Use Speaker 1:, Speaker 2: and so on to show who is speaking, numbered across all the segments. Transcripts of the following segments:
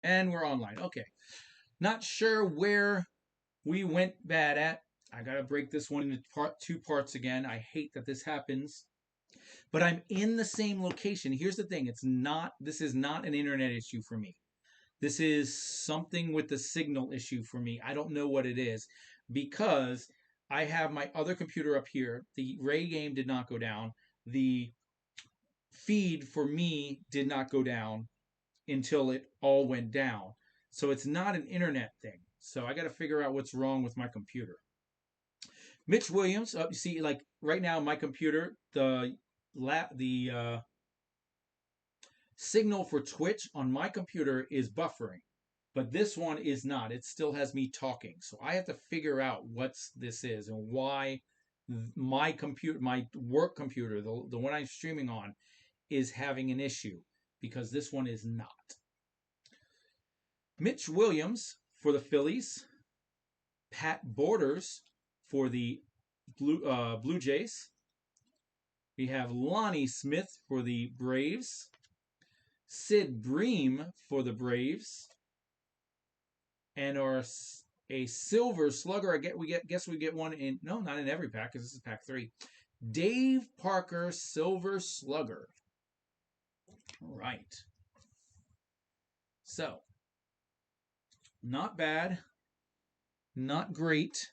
Speaker 1: And we're online. Okay. Not sure where we went bad at. I gotta break this one into two parts again. I hate that this happens. But I'm in the same location. Here's the thing. This is not an internet issue for me. This is something with the signal issue for me. I don't know what it is because I have my other computer up here. The Ray game did not go down. The feed for me did not go down until it all went down. So it's not an internet thing. So I got to figure out what's wrong with my computer. Mitch Williams, you see, like right now, my computer, the signal for Twitch on my computer is buffering, but this one is not. It still has me talking. So I have to figure out what this is and why my computer, my work computer, the one I'm streaming on, is having an issue because this one is not. Mitch Williams for the Phillies, Pat Borders for the Blue Jays. We have Lonnie Smith for the Braves, Sid Bream for the Braves, and a silver slugger. Guess we get one in, no, not in every pack because this is pack 3. Dave Parker, silver slugger. All right. So, not bad, not great.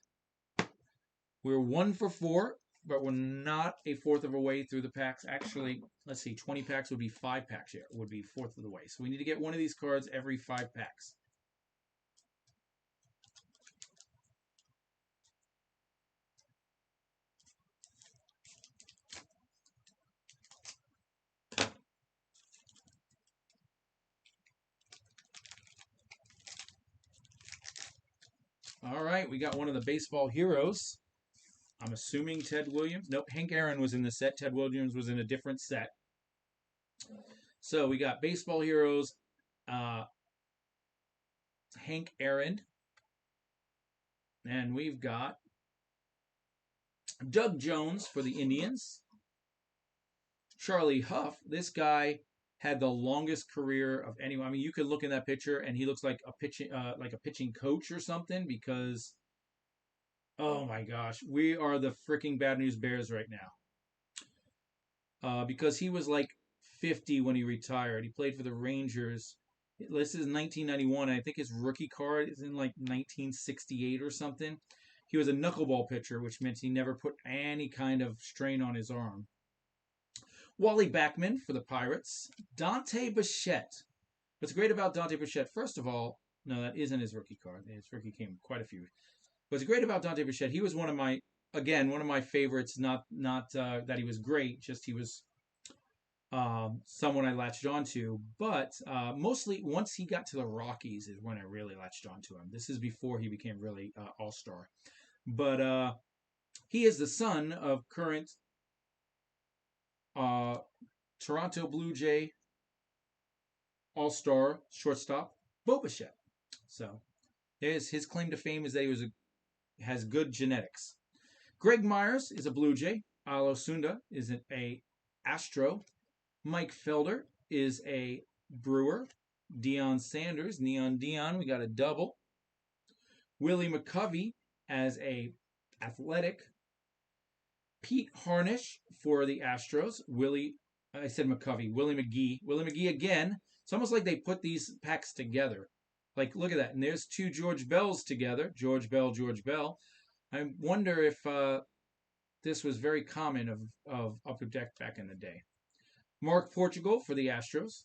Speaker 1: We're 1 for 4, but we're not a fourth of a way through the packs. Actually, let's see, 20 packs would be 5 packs here. Would be fourth of the way. So we need to get one of these cards every 5 packs. All right, we got one of the baseball heroes. I'm assuming Ted Williams. Nope, Hank Aaron was in the set. Ted Williams was in a different set. So we got baseball heroes, Hank Aaron, and we've got Doug Jones for the Indians. Charlie Huff. This guy had the longest career of anyone. I mean, you could look in that picture and he looks like a pitching coach or something because, oh my gosh, we are the freaking Bad News Bears right now. Because he was like 50 when he retired. He played for the Rangers. This is 1991. I think his rookie card is in like 1968 or something. He was a knuckleball pitcher, which meant he never put any kind of strain on his arm. Wally Backman for the Pirates. Dante Bichette. What's great about Dante Bichette, first of all, no, that isn't his rookie card. His rookie came quite a few. What's great about Dante Bichette, he was one of my favorites. Not that he was great, just he was someone I latched onto. But mostly once he got to the Rockies is when I really latched onto him. This is before he became really all-star. But he is the son of current Toronto Blue Jay all-star shortstop Bo Bichette. So his claim to fame is that has good genetics. Greg Myers is a Blue Jay. Alo Sunda is a Astro. Mike Felder is a Brewer. Deion Sanders, Neon Dion, we got a double. Willie McCovey as a Athletic. Pete Harnish for the Astros. Willie McGee. Willie McGee again. It's almost like they put these packs together. Like, look at that. And there's 2 George Bells together. George Bell. I wonder if this was very common of Upper Deck back in the day. Mark Portugal for the Astros.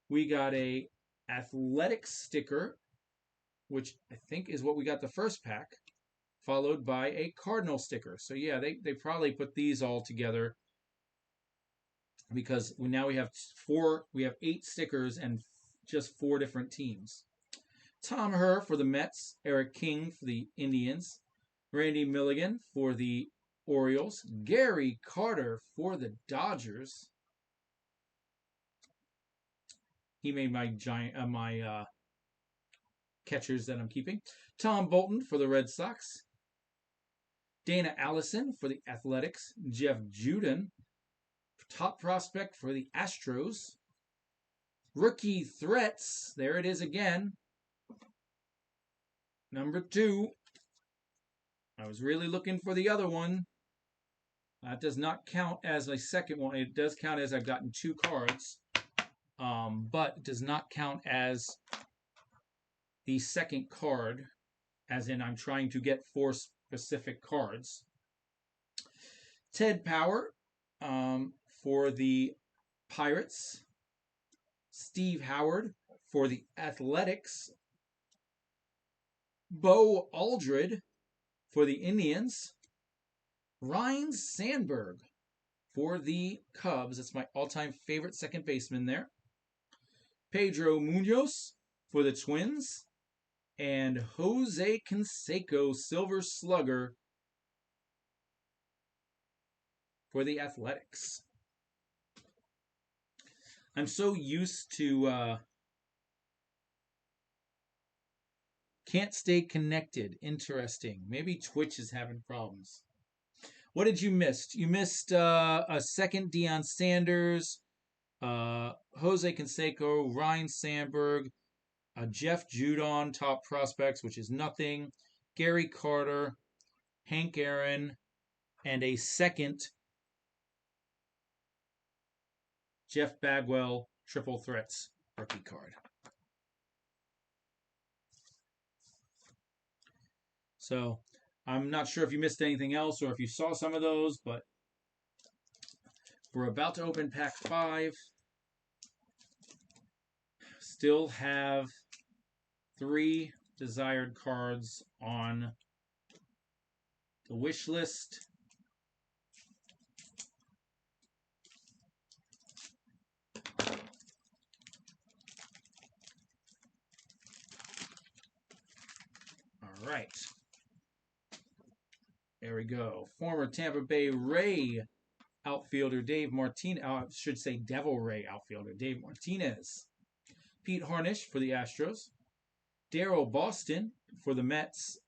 Speaker 1: We got a Athletic sticker, which I think is what we got the first pack, followed by a Cardinal sticker. So yeah, they probably put these all together because now we have 8 stickers and just 4 different teams. Tom Herr for the Mets, Eric King for the Indians, Randy Milligan for the Orioles, Gary Carter for the Dodgers. He made my catchers that I'm keeping. Tom Bolton for the Red Sox, Dana Allison for the Athletics, Jeff Juden, top prospect for the Astros, Rookie threats. There it is again. Number 2. I was really looking for the other one. That does not count as a second one. It does count as I've gotten 2 cards. But it does not count as the second card, as in I'm trying to get 4 specific cards. Ted Power for the Pirates. Steve Howard for the Athletics. Bo Aldred for the Indians. Ryne Sandberg for the Cubs. That's my all-time favorite second baseman there. Pedro Munoz for the Twins. And Jose Canseco, Silver Slugger, for the Athletics. I'm so used to can't stay connected. Interesting. Maybe Twitch is having problems. What did you miss? You missed a second Deion Sanders, Jose Canseco, Ryne Sandberg, Jeff Judon, top prospects, which is nothing, Gary Carter, Hank Aaron, and a second Jeff Bagwell triple threats rookie card. So I'm not sure if you missed anything else or if you saw some of those, but we're about to open pack 5. Still have 3 desired cards on the wish list. All right. There we go. Former Tampa Bay Ray outfielder Dave Martinez. I should say Devil Ray outfielder Dave Martinez. Pete Harnisch for the Astros. Daryl Boston for the Mets.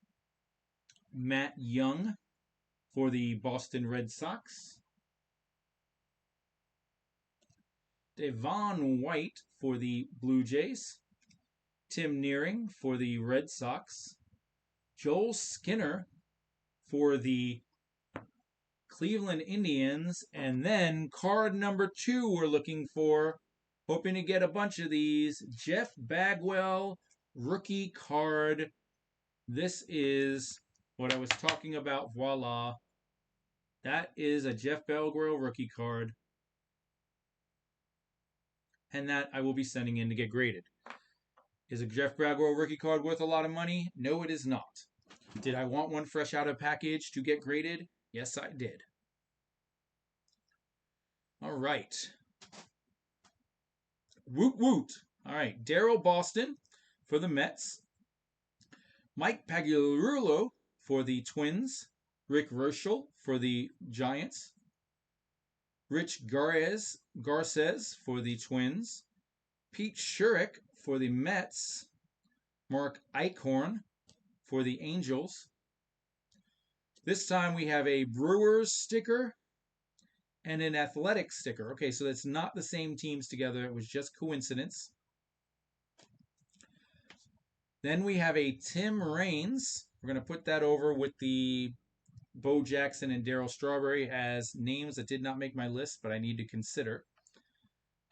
Speaker 1: Matt Young for the Boston Red Sox. Devon White for the Blue Jays. Tim Nearing for the Red Sox. Joel Skinner for the Cleveland Indians. And then card number 2 we're looking for, hoping to get a bunch of these, Jeff Bagwell rookie card. This is what I was talking about. Voila. That is a Jeff Bagwell rookie card. And that I will be sending in to get graded. Is a Jeff Bagwell rookie card worth a lot of money? No, it is not. Did I want one fresh out of package to get graded? Yes, I did. All right. Woot woot. All right. Daryl Boston for the Mets. Mike Pagliarulo for the Twins. Rick Rurschel for the Giants. Rich Garces for the Twins. Pete Schurik for the Mets. Mark Eichhorn for the Angels. This time we have a Brewers sticker and an Athletic sticker. Okay, so that's not the same teams together. It was just coincidence. Then we have a Tim Raines. We're going to put that over with the Bo Jackson and Darryl Strawberry as names that did not make my list, but I need to consider.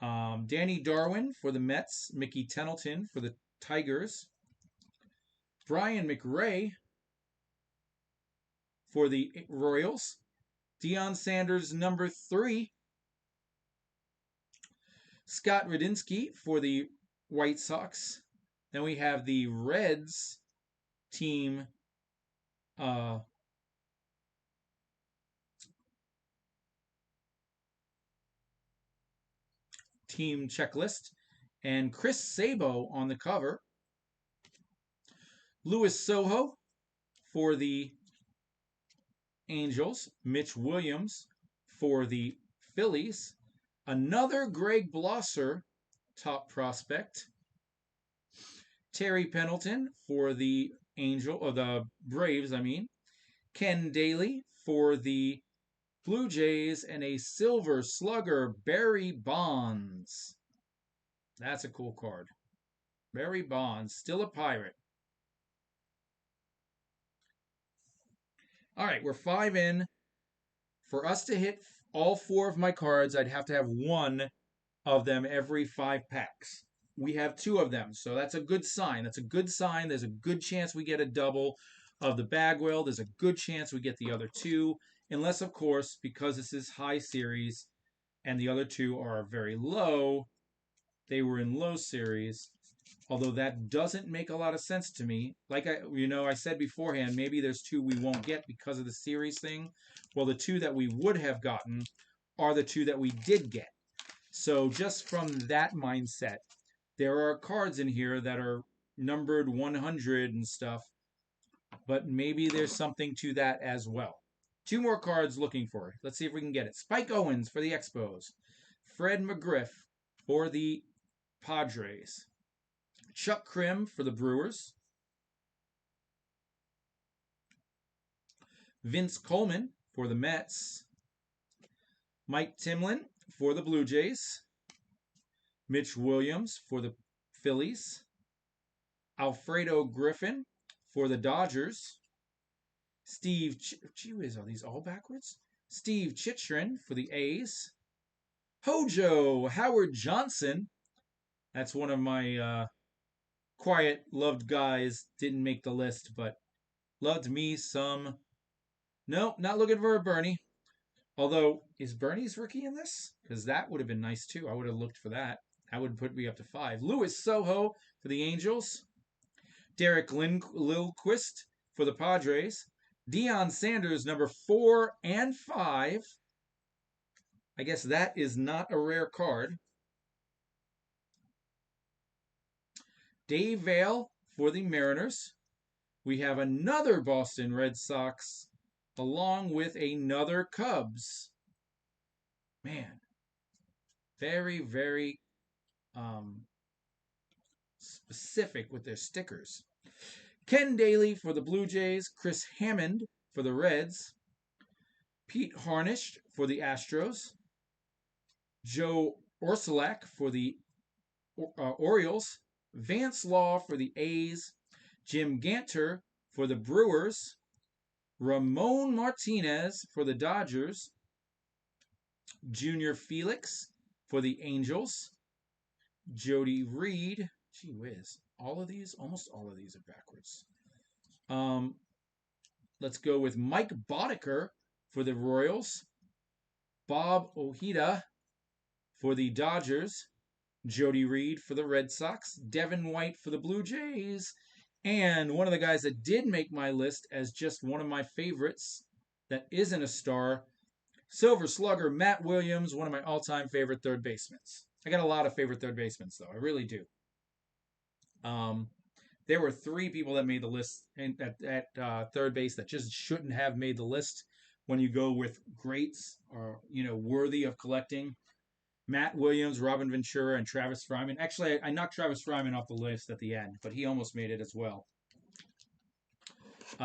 Speaker 1: Danny Darwin for the Mets. Mickey Tettleton for the Tigers. Brian McRae for the Royals. Deion Sanders, number 3. Scott Radinsky for the White Sox. Then we have the Reds team team checklist. And Chris Sabo on the cover. Luis Sojo for the Angels. Mitch Williams for the Phillies. Another Greg Blosser top prospect. Terry Pendleton for the the Braves, Ken Daly for the Blue Jays, and a Silver Slugger, Barry Bonds. That's a cool card. Barry Bonds, still a Pirate. All right, we're 5 in. For us to hit all 4 of my cards, I'd have to have one of them every 5 packs. We have 2 of them, so that's a good sign. That's a good sign. There's a good chance we get a double of the Bagwell. There's a good chance we get the other 2, unless, of course, because this is high series and the other 2 are very low, they were in low series. Although that doesn't make a lot of sense to me. Like I said beforehand, maybe there's 2 we won't get because of the series thing. Well, the 2 that we would have gotten are the 2 that we did get. So just from that mindset, there are cards in here that are numbered 100 and stuff, but maybe there's something to that as well. 2 more cards looking for. Let's see if we can get it. Spike Owens for the Expos. Fred McGriff for the Padres. Chuck Krim for the Brewers. Vince Coleman for the Mets. Mike Timlin for the Blue Jays. Mitch Williams for the Phillies. Alfredo Griffin for the Dodgers. Gee whiz, are these all backwards? Steve Chitrin for the A's. Hojo Howard Johnson. That's one of my quiet, loved guys. Didn't make the list, but loved me some. No, not looking for a Bernie. Although, is Bernie's rookie in this? Because that would have been nice too. I would have looked for that. That would put me up to 5. Louis Soho for the Angels. Derek Lilquist for the Padres. Deion Sanders, number 4 and 5. I guess that is not a rare card. Dave Vale for the Mariners. We have another Boston Red Sox along with another Cubs. Man, very, very specific with their stickers. Ken Daly for the Blue Jays. Chris Hammond for the Reds. Pete Harnisch for the Astros. Joe Orsulak for the Orioles. Vance Law for the A's. Jim Ganter for the Brewers. Ramon Martinez for the Dodgers. Junior Felix for the Angels. Jody Reed. Gee whiz. Almost all of these are backwards. Let's go with Mike Boddicker for the Royals. Bob Ojeda for the Dodgers. Jody Reed for the Red Sox. Devin White for the Blue Jays. And one of the guys that did make my list as just one of my favorites that isn't a star, Silver Slugger Matt Williams, one of my all-time favorite third basemen. I got a lot of favorite third basemen, though. I really do. There were 3 people that made the list at third base that just shouldn't have made the list when you go with greats or, worthy of collecting. Matt Williams, Robin Ventura, and Travis Fryman. Actually, I knocked Travis Fryman off the list at the end, but he almost made it as well.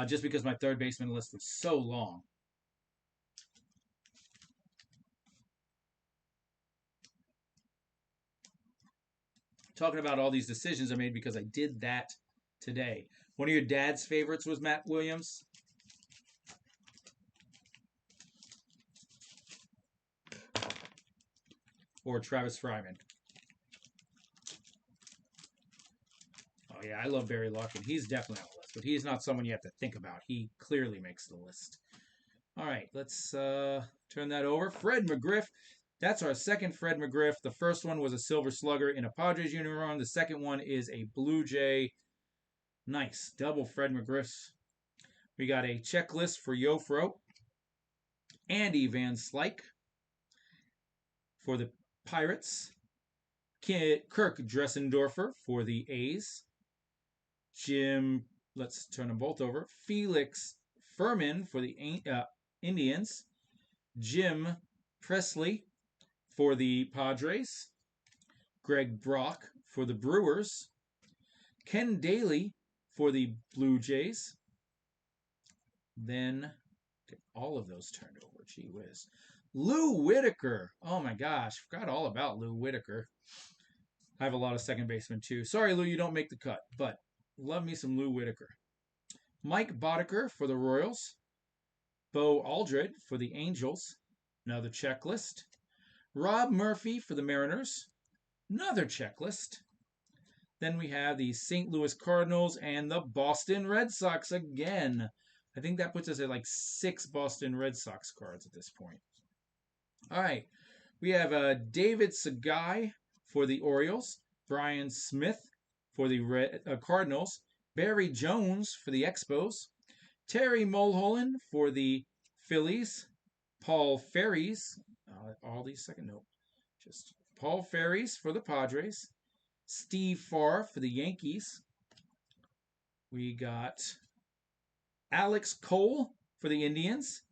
Speaker 1: Just because my third baseman list was so long. Talking about all these decisions I made because I did that today. One of your dad's favorites was Matt Williams. Or Travis Fryman. Oh, yeah, I love Barry Larkin. He's definitely on the list, but he's not someone you have to think about. He clearly makes the list. All right, let's turn that over. Fred McGriff. That's our second Fred McGriff. The first one was a Silver Slugger in a Padres uniform. The second one is a Blue Jay. Nice. Double Fred McGriffs. We got a checklist for Yofro. Andy Van Slyke for the Pirates. Kirk Dressendorfer for the A's. Let's turn them both over. Felix Furman for the Indians. Jim Presley for the Padres. Greg Brock for the Brewers. Ken Daly for the Blue Jays. Then get all of those turned over. Gee whiz. Lou Whitaker. Oh my gosh, forgot all about Lou Whitaker. I have a lot of second basemen too. Sorry, Lou, you don't make the cut, but love me some Lou Whitaker. Mike Boddicker for the Royals. Bo Aldred for the Angels. Another checklist. Rob Murphy for the Mariners. Another checklist. Then we have the St. Louis Cardinals and the Boston Red Sox again. I think that puts us at like 6 Boston Red Sox cards at this point. All right. We have David Sagai for the Orioles. Brian Smith for the Cardinals. Barry Jones for the Expos. Terry Mulholland for the Phillies. Paul Ferries. All these second note. Just Paul Ferries for the Padres. Steve Farr for the Yankees. We got Alex Cole for the Indians.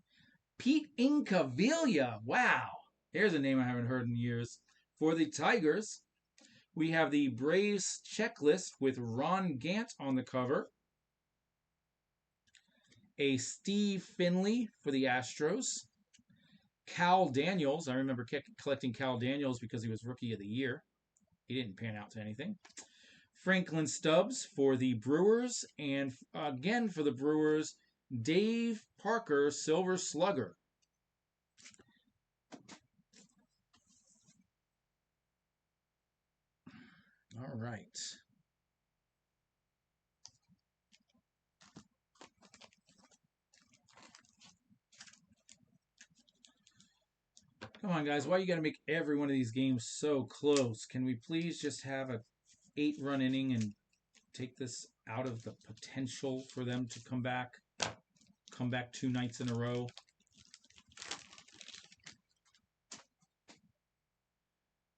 Speaker 1: Pete Incaviglia. Wow. There's a name I haven't heard in years. For the Tigers. We have the Braves checklist with Ron Gant on the cover. A Steve Finley for the Astros. Cal Daniels. I remember collecting Cal Daniels because he was Rookie of the Year. He didn't pan out to anything. Franklin Stubbs for the Brewers. And again for the Brewers, Dave Parker, Silver Slugger. All right. Come on, guys. Why you got to make every one of these games so close? Can we please just have a 8-run inning and take this out of the potential for them to come back 2 nights in a row?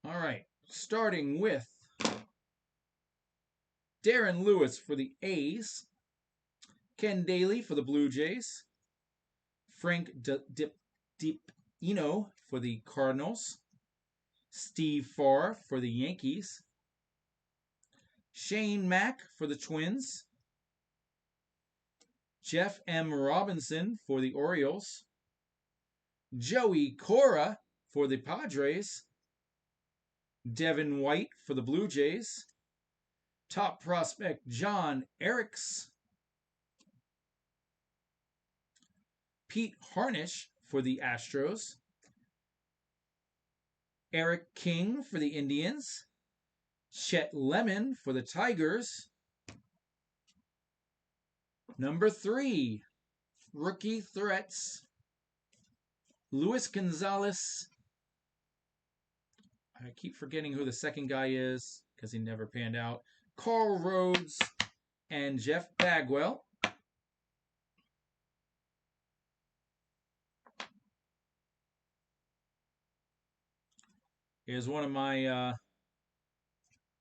Speaker 1: All right. Starting with Darren Lewis for the A's. Ken Daly for the Blue Jays. Frank Dipino for the Cardinals. Steve Farr for the Yankees. Shane Mack for the Twins. Jeff M. Robinson for the Orioles. Joey Cora for the Padres. Devin White for the Blue Jays. Top prospect John Eriks. Pete Harnisch for the Astros. Eric King for the Indians. Chet Lemon for the Tigers. Number 3, rookie threats. Luis Gonzalez. I keep forgetting who the second guy is because he never panned out. Carl Rhodes and Jeff Bagwell. Here's one of my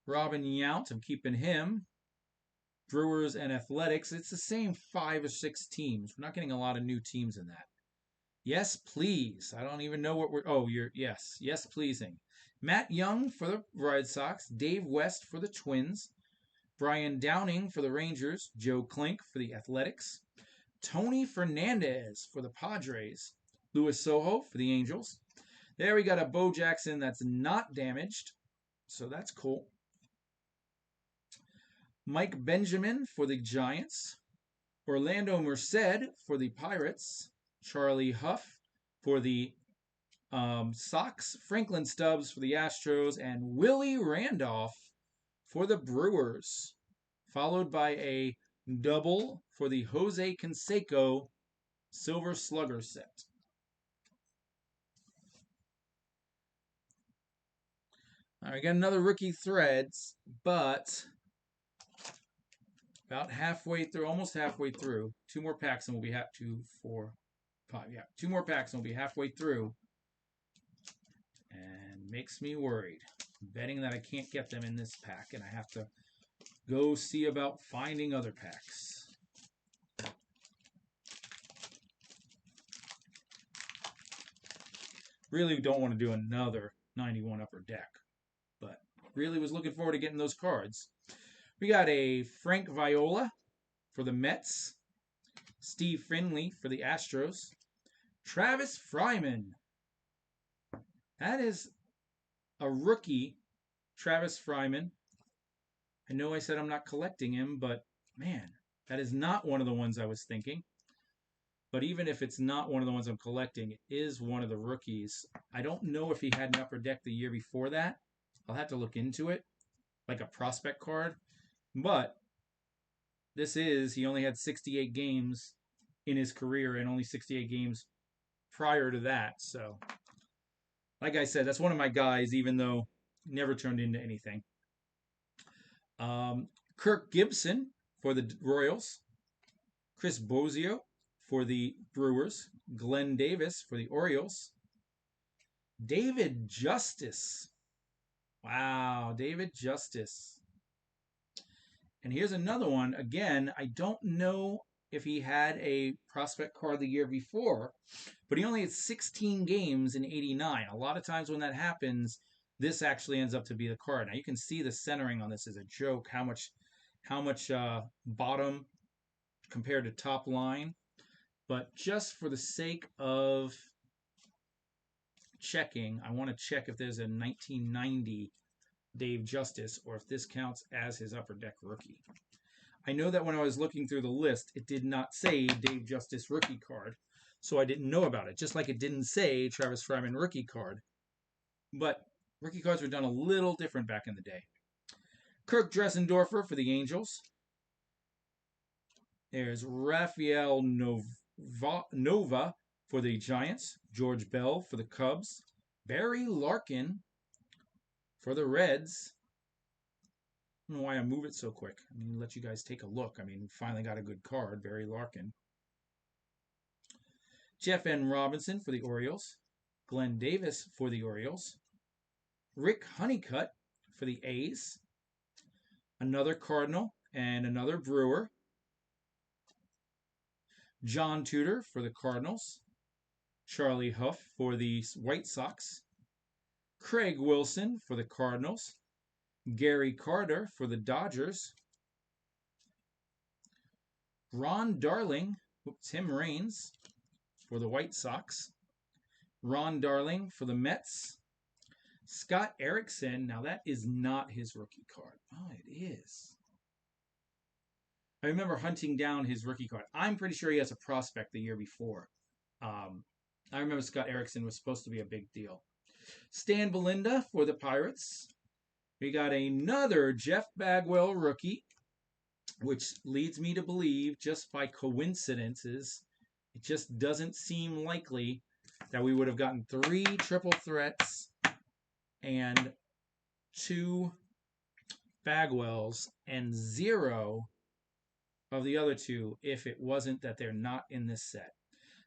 Speaker 1: Robin Yount. I'm keeping him. Brewers and Athletics. It's the same 5 or 6 teams. We're not getting a lot of new teams in that. Yes, please. I don't even know what we're... Oh, yes. Yes, pleasing. Matt Young for the Red Sox. Dave West for the Twins. Brian Downing for the Rangers. Joe Klink for the Athletics. Tony Fernandez for the Padres. Luis Sojo for the Angels. There we got a Bo Jackson that's not damaged. So that's cool. Mike Benjamin for the Giants. Orlando Merced for the Pirates. Charlie Huff for the Sox. Franklin Stubbs for the Astros. And Willie Randolph for the Brewers. Followed by a double for the Jose Canseco Silver Slugger set. All right, got another rookie threads, but about halfway through, almost halfway through. 2 more packs and we'll be 2, 4, 5. Yeah, 2 more packs and we'll be halfway through. And makes me worried. I'm betting that I can't get them in this pack and I have to go see about finding other packs. Really don't want to do another 91 upper deck, but really was looking forward to getting those cards. We got a Frank Viola for the Mets. Steve Finley for the Astros. Travis Fryman. That is a rookie Travis Fryman. I know I said I'm not collecting him, but man, that is not one of the ones I was thinking. But even if it's not one of the ones I'm collecting, it is one of the rookies. I don't know if he had an upper deck the year before that. I'll have to look into it, like a prospect card. But he only had 68 games in his career and only 68 games prior to that. So, like I said, that's one of my guys, even though never turned into anything. Kirk Gibson for the Royals. Chris Bosio for the Brewers. Glenn Davis for the Orioles. David Justice. Wow, David Justice. And here's another one. Again, I don't know if he had a prospect card the year before, but he only had 16 games in 89. A lot of times when that happens, this actually ends up to be the card. Now you can see the centering on this is a joke. How much bottom compared to top line. But just for the sake of checking, I want to check if there's a 1990 Dave Justice or if this counts as his upper deck rookie. I know that when I was looking through the list, it did not say Dave Justice rookie card, so I didn't know about it, just like it didn't say Travis Fryman rookie card. But rookie cards were done a little different back in the day. Kirk Dressendorfer for the Angels. There's Rafael Nova for the Giants. George Bell for the Cubs. Barry Larkin for the Reds. I don't know why I move it so quick. I mean, let you guys take a look. I mean, finally got a good card, Barry Larkin. Jeff N. Robinson for the Orioles. Glenn Davis for the Orioles. Rick Honeycutt for the A's. Another Cardinal and another Brewer. John Tudor for the Cardinals. Charlie Huff for the White Sox. Craig Wilson for the Cardinals. Gary Carter for the Dodgers. Ron Darling, Tim Raines for the White Sox. Ron Darling for the Mets. Scott Erickson. Now that is not his rookie card. Oh, it is. I remember hunting down his rookie card. I'm pretty sure he has a prospect the year before. I remember Scott Erickson was supposed to be a big deal. Stan Belinda for the Pirates. We got another Jeff Bagwell rookie, which leads me to believe, just by coincidences, it just doesn't seem likely that we would have gotten 3 triple threats and 2 Bagwells and 0 of the other 2 if it wasn't that they're not in this set.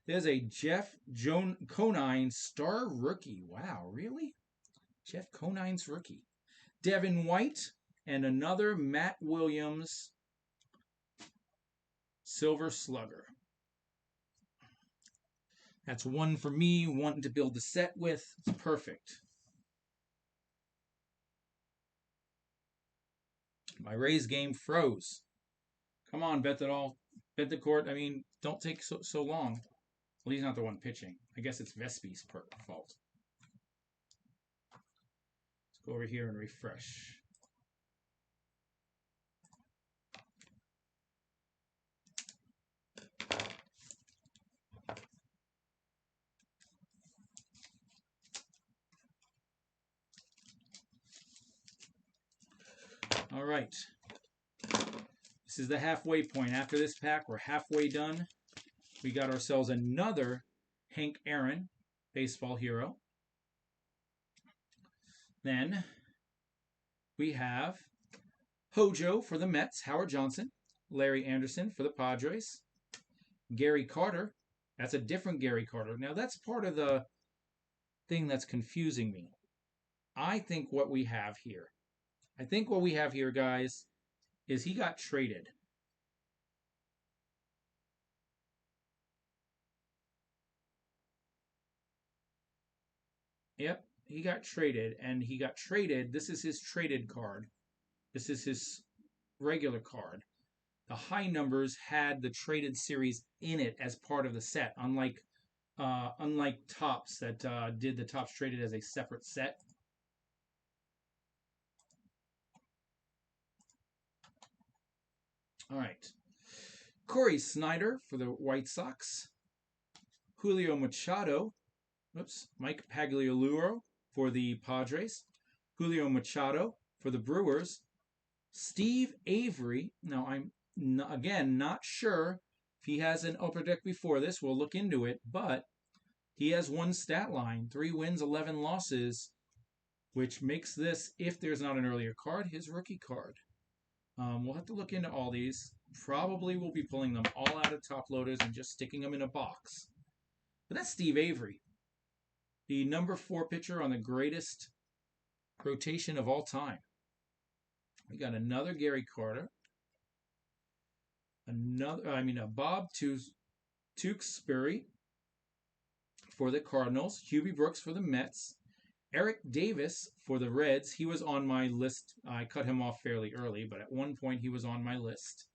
Speaker 1: There's a Jeff Conine star rookie. Wow, really? Jeff Conine's rookie. Devin White and another Matt Williams Silver Slugger. That's one for me wanting to build the set with. It's perfect. My Rays game froze. Come on, Betancourt. I mean, don't take so long. Well, he's not the one pitching. I guess it's Vespi's fault. Let's go over here and refresh. All right. This is the halfway point. After this pack, we're halfway done. We got ourselves another Hank Aaron baseball hero. Then we have Hojo for the Mets, Howard Johnson. Larry Anderson for the Padres. Gary Carter. That's a different Gary Carter. Now, that's part of the thing that's confusing me. I think what we have here, guys, is he got traded. Yep, he got traded, and he got traded. This is his traded card. This is his regular card. The high numbers had the traded series in it as part of the set, unlike Topps that did the Topps traded as a separate set. All right. Corey Snyder for the White Sox. Julio Machado. Oops. Mike Pagliarulo for the Padres. Julio Machado for the Brewers. Steve Avery. Now, I'm again not sure if he has an upper deck before this. We'll look into it, but he has one stat line 3 wins, 11 losses, which makes this, if there's not an earlier card, his rookie card. We'll have to look into all these. Probably we'll be pulling them all out of top loaders and just sticking them in a box. But that's Steve Avery, the number 4 pitcher on the greatest rotation of all time. We got another Gary Carter. A Bob Tewksbury for the Cardinals. Hubie Brooks for the Mets. Eric Davis for the Reds. He was on my list. I cut him off fairly early, but at one point he was on my list.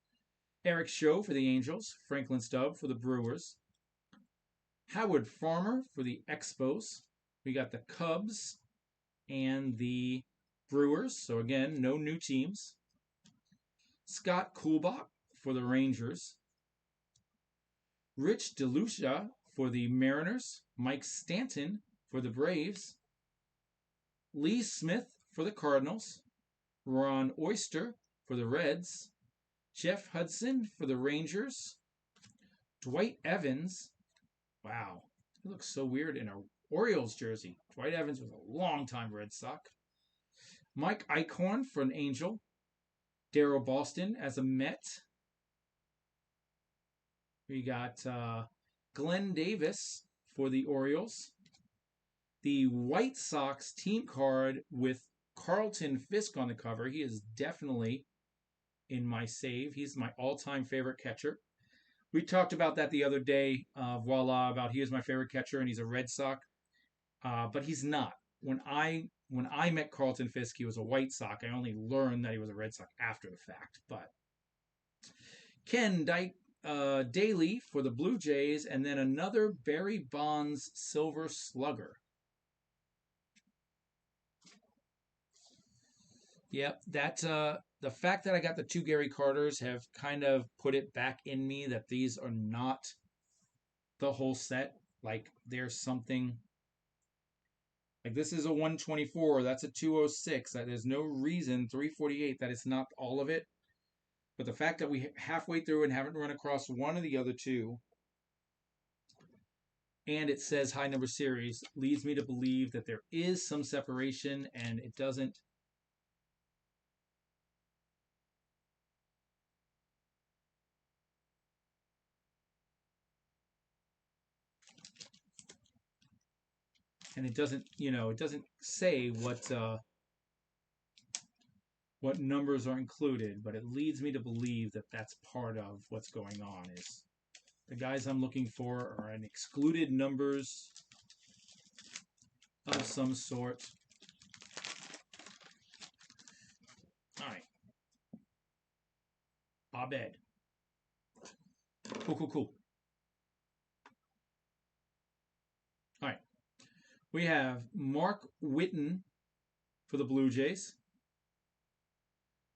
Speaker 1: Eric Show for the Angels. Franklin Stubb for the Brewers. Howard Farmer for the Expos. We got the Cubs and the Brewers. So again, no new teams. Scott Kuhlbach for the Rangers. Rich DeLucia for the Mariners. Mike Stanton for the Braves. Lee Smith for the Cardinals. Ron Oyster for the Reds. Jeff Hudson for the Rangers. Dwight Evans. Wow, he looks so weird in a Orioles jersey. Dwight Evans was a long-time Red Sox. Mike Eichhorn for an Angel. Darryl Boston as a Met. We got Glenn Davis for the Orioles. The White Sox team card with Carlton Fisk on the cover. He is definitely in my save. He's my all-time favorite catcher. We talked about that the other day, voila, about he is my favorite catcher and he's a Red Sox. But he's not. When I met Carlton Fisk, he was a White Sox. I only learned that he was a Red Sox after the fact. But Ken Daly for the Blue Jays, and then another Barry Bonds Silver Slugger. Yep, that the fact that I got the 2 Gary Carters have kind of put it back in me that these are not the whole set. Like there's something like this is a 124, that's a 206. That there's no reason 348 that it's not all of it. But the fact that we halfway through and haven't run across one of the other two, and it says high number series, leads me to believe that there is some separation and it doesn't. And it doesn't, it doesn't say what numbers are included, but it leads me to believe that that's part of what's going on. Is the guys I'm looking for are in excluded numbers of some sort. All right. Abed. Cool. All right. We have Mark Whiten for the Blue Jays.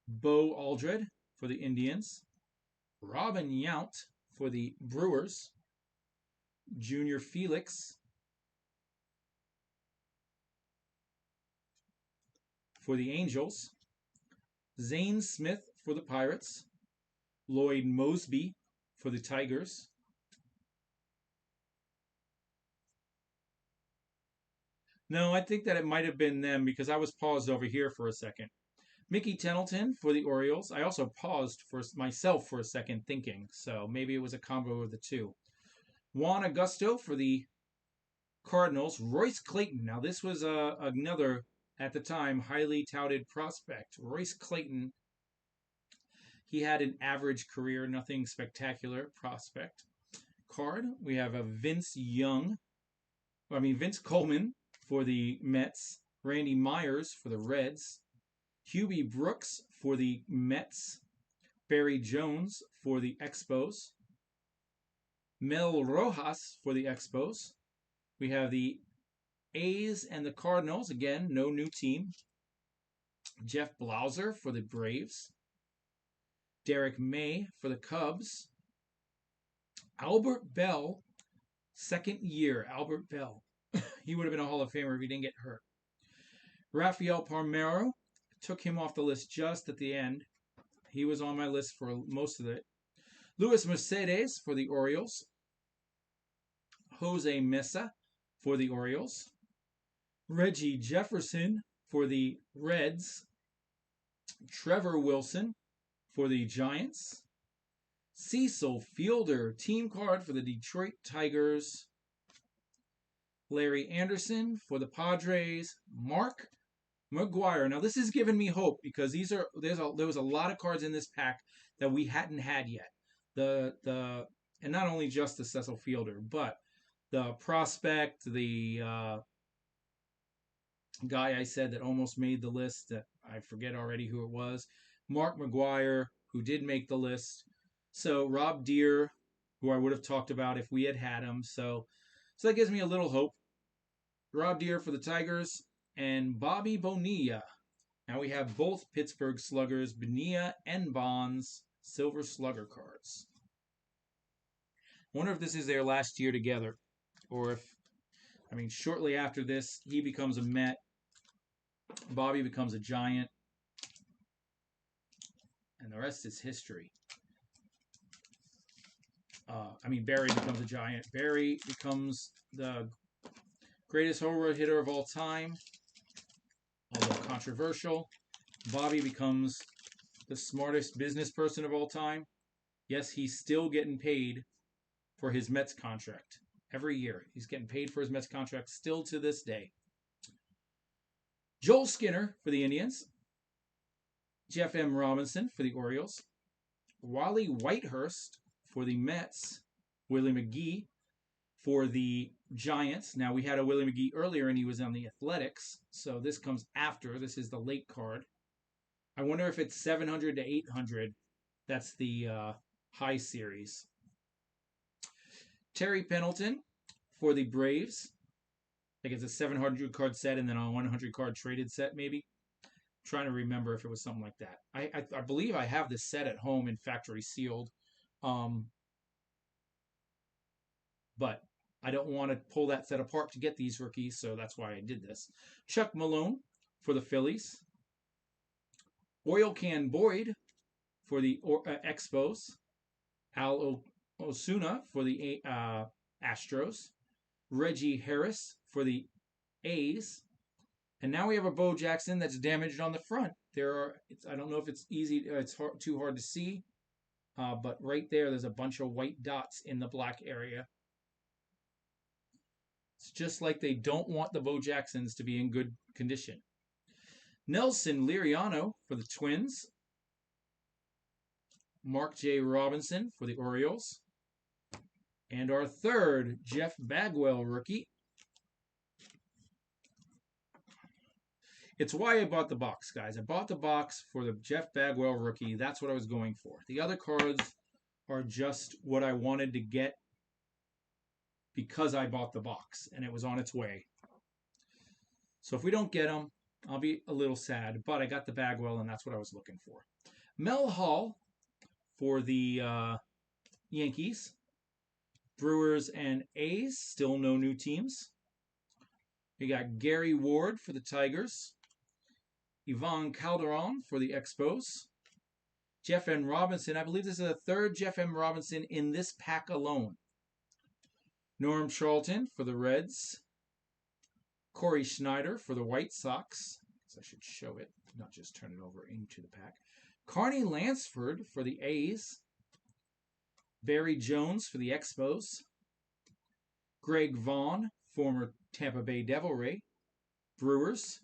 Speaker 1: Bo Aldred for the Indians. Robin Yount for the Brewers. Junior Felix for the Angels. Zane Smith for the Pirates. Lloyd Mosby for the Tigers. No, I think that it might have been them because I was paused over here for a second. Mickey Tettleton for the Orioles. I also paused for myself for a second thinking, so maybe it was a combo of the two. Juan Augusto for the Cardinals. Royce Clayton. Now, this was another, at the time, highly touted prospect. Royce Clayton, he had an average career, nothing spectacular prospect. Card, we have a Vince Coleman for the Mets. Randy Myers for the Reds. Hubie Brooks for the Mets. Barry Jones for the Expos. Mel Rojas for the Expos. We have the A's and the Cardinals. Again, no new team. Jeff Blauser for the Braves. Derek May for the Cubs. Albert Bell, second year. Albert Bell. He would have been a Hall of Famer if he didn't get hurt. Rafael Palmeiro, took him off the list just at the end. He was on my list for most of it. Luis Mercedes for the Orioles. Jose Mesa for the Orioles. Reggie Jefferson for the Reds. Trevor Wilson for the Giants. Cecil Fielder, team card for the Detroit Tigers. Larry Anderson for the Padres. Mark McGwire. Now this is giving me hope because there was a lot of cards in this pack that we hadn't had yet. And not only just the Cecil Fielder, but the prospect, the guy I said that almost made the list that I forget already who it was. Mark McGwire, who did make the list. So Rob Deere, who I would have talked about if we had him. So that gives me a little hope. Rob Deere for the Tigers and Bobby Bonilla. Now we have both Pittsburgh Sluggers, Bonilla and Bonds, Silver Slugger cards. I wonder if this is their last year together. Or if, shortly after this, he becomes a Met. Bobby becomes a Giant. And the rest is history. Barry becomes a Giant. Barry becomes the greatest home run hitter of all time, although controversial. Bobby becomes the smartest business person of all time. Yes, he's still getting paid for his Mets contract. Every year, he's getting paid for his Mets contract still to this day. Joel Skinner for the Indians. Jeff M. Robinson for the Orioles. Wally Whitehurst for the Mets. Willie McGee for the Giants. Now, we had a Willie McGee earlier, and he was on the Athletics. So this comes after. This is the late card. I wonder if it's 700 to 800. That's the high series. Terry Pendleton for the Braves. I think it's a 700 card set and then a 100 card traded set, maybe. I'm trying to remember if it was something like that. I believe I have this set at home in factory sealed. But I don't want to pull that set apart to get these rookies, so that's why I did this. Chuck Malone for the Phillies. Oil Can Boyd for the Expos. Al Osuna for the Astros. Reggie Harris for the A's. And now we have a Bo Jackson that's damaged on the front. I don't know if it's easy, too hard to see, but right there's a bunch of white dots in the black area. It's just like they don't want the Bo Jacksons to be in good condition. Nelson Liriano for the Twins. Mark J. Robinson for the Orioles. And our third, Jeff Bagwell rookie. It's why I bought the box, guys. I bought the box for the Jeff Bagwell rookie. That's what I was going for. The other cards are just what I wanted to get because I bought the box and it was on its way. So if we don't get them, I'll be a little sad. But I got the Bagwell, and that's what I was looking for. Mel Hall for the Yankees. Brewers and A's, still no new teams. We got Gary Ward for the Tigers. Ivan Calderon for the Expos. Jeff M. Robinson. I believe this is the third Jeff M. Robinson in this pack alone. Norm Charlton for the Reds. Corey Schneider for the White Sox. So I should show it, not just turn it over into the pack. Carney Lansford for the A's. Barry Jones for the Expos. Greg Vaughn, former Tampa Bay Devil Ray. Brewers.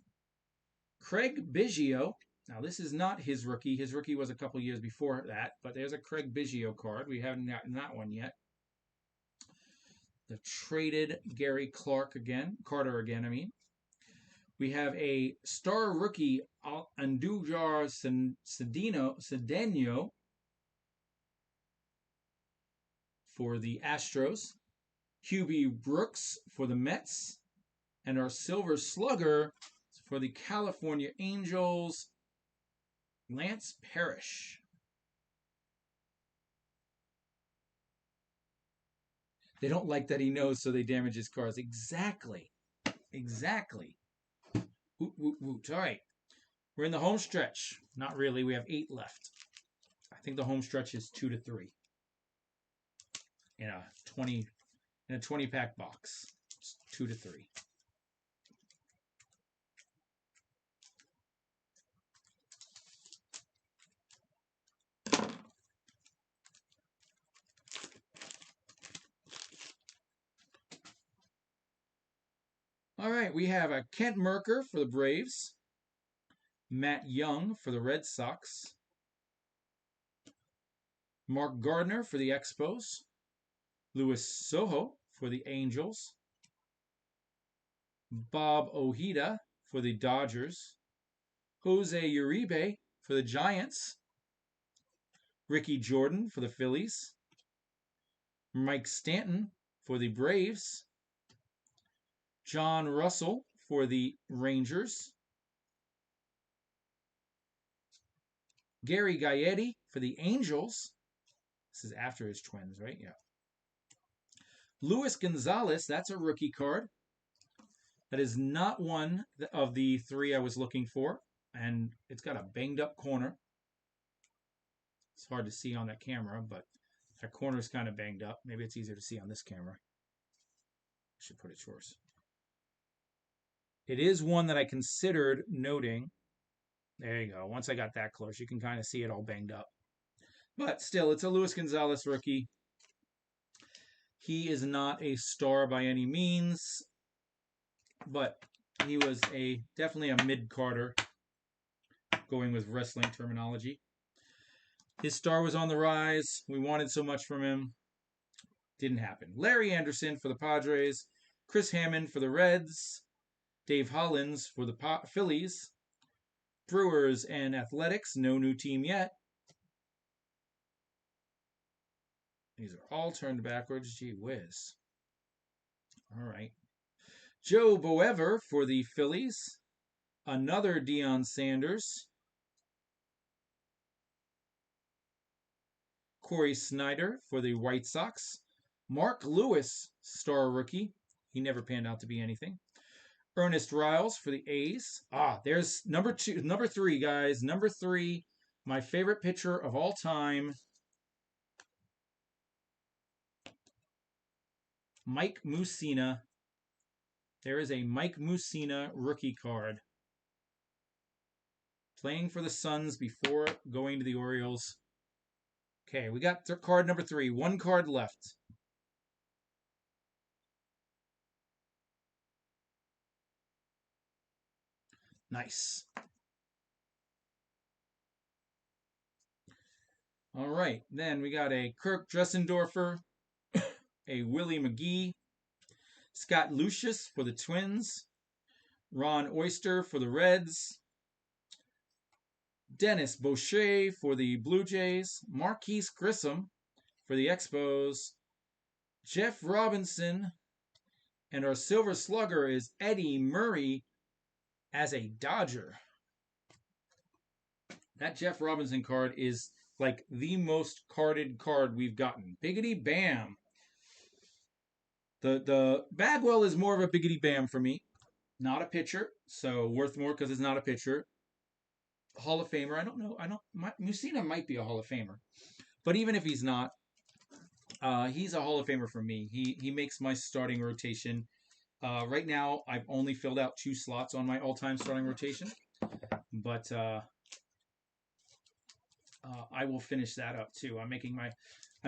Speaker 1: Craig Biggio. Now, this is not his rookie. His rookie was a couple years before that, but there's a Craig Biggio card. We haven't gotten that one yet. The traded Gary Carter again. We have a star rookie, Andujar Cedeno for the Astros. Hubie Brooks for the Mets. And our Silver Slugger for the California Angels, Lance Parrish. They don't like that he knows, so they damage his cards. Exactly. Exactly. Woot, woot, woot. All right. We're in the home stretch. Not really. We have 8 left. I think the home stretch is 2 to 3 in a 20 pack box. It's 2 to 3. All right, we have a Kent Merker for the Braves, Matt Young for the Red Sox, Mark Gardner for the Expos, Luis Sojo for the Angels, Bob Ojeda for the Dodgers, Jose Uribe for the Giants, Ricky Jordan for the Phillies, Mike Stanton for the Braves, John Russell for the Rangers, Gary Gaetti for the Angels. This is after his Twins, right? Yeah. Luis Gonzalez, that's a rookie card. That is not one of the 3 I was looking for, and it's got a banged up corner. It's hard to see on that camera, but that corner is kind of banged up. Maybe it's easier to see on this camera. I should put it yours. It is one that I considered noting. There you go. Once I got that close, you can kind of see it all banged up. But still, it's a Luis Gonzalez rookie. He is not a star by any means, but he was definitely a mid-carder, going with wrestling terminology. His star was on the rise. We wanted so much from him. Didn't happen. Larry Anderson for the Padres, Chris Hammond for the Reds, Dave Hollins for the Phillies, Brewers and Athletics, no new team yet. These are all turned backwards. Gee whiz. All right. Joe Boever for the Phillies, another Deion Sanders, Corey Snyder for the White Sox, Mark Lewis, star rookie. He never panned out to be anything. Ernest Riles for the A's. There's number 3, guys. Number 3, my favorite pitcher of all time, Mike Mussina. There is a Mike Mussina rookie card. Playing for the Suns before going to the Orioles. Okay, we got card number 3. 1 card left. Nice. All right, then we got a Kirk Dressendorfer, a Willie McGee, Scott Lucius for the Twins, Ron Oyster for the Reds, Dennis Boucher for the Blue Jays, Marquise Grissom for the Expos, Jeff Robinson, and our Silver Slugger is Eddie Murray as a Dodger. That Jeff Robinson card is like the most carded card we've gotten. Biggity bam. The Bagwell is more of a biggity bam for me. Not a pitcher, so worth more because it's not a pitcher. Hall of Famer. I don't know. Mussina might be a Hall of Famer, but even if he's not, he's a Hall of Famer for me. He makes my starting rotation. Right now, I've only filled out 2 slots on my all-time starting rotation, but I will finish that up too. I'm